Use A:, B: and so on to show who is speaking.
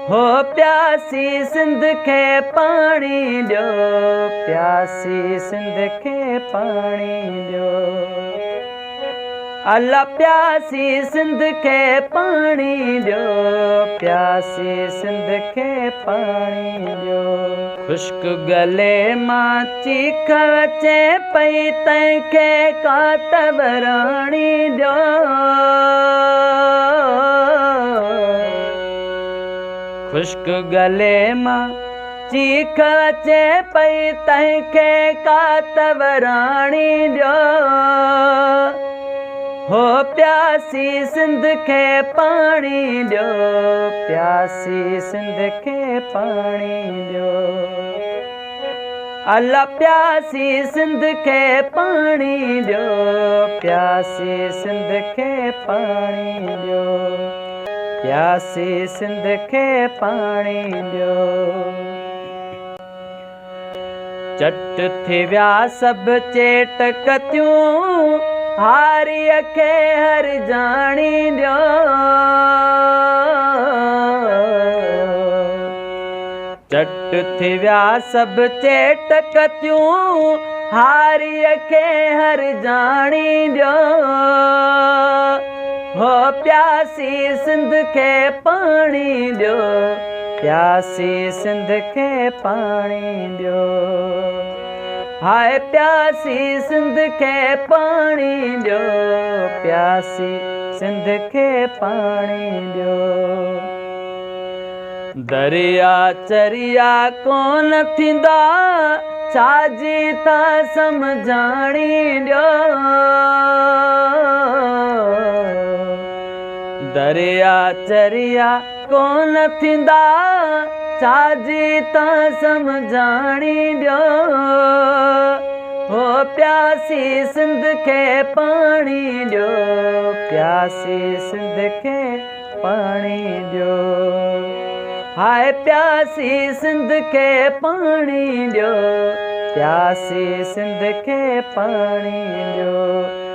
A: हो प्यासी सिंध खे पाणी ॾियो, प्यासी सिंध खे पाणी ॾियो। अल्लाह प्यासी सिंध खे पाणी ॾियो, प्यासी सिंध खे पाणी ॾियो। खुश्क गले मां चीख अचे पई, तंहिंखे कातबराणी ॾियो। खुश्क गले मां चीख अचे पई, तंहिंखे कातबराणी ॾियो। हो प्यासी सिंध खे पाणी ॾियो, प्यासी सिंध खे पाणी ॾियो। अल्लाह प्यासी सिंध खे पाणी ॾियो, प्यासी सिंध खे पाणी ॾियो, प्यासी सिंध खे पाणी ॾियो। चट थी विया सभु चेट कतियूं, हारीअ खे हर जाणी ॾियो। चट थी विया सभु चेट कतियूं, हारीअ खे हर जाणी ॾियो। हो प्यासी सिंध खे पाणी ॾियो, प्यासी सिंध खे पाणी ॾियो। हाय प्यासी सिंध खे पाणी ॾियो, प्यासी सिंध खे पाणी ॾियो। दरिया चरिया कोन थींदा, छाजी था सम्झाणी ॾियो। दरिया चरिया कोन थींदा, छाजी था सम्झाणी ॾियो। हो प्यासी सिंध खे पाणी ॾियो, प्यासी सिंध खे पाणी ॾियो। हाय प्यासी सिंध खे पाणी ॾियो, प्यासी सिंध खे पाणी ॾियो।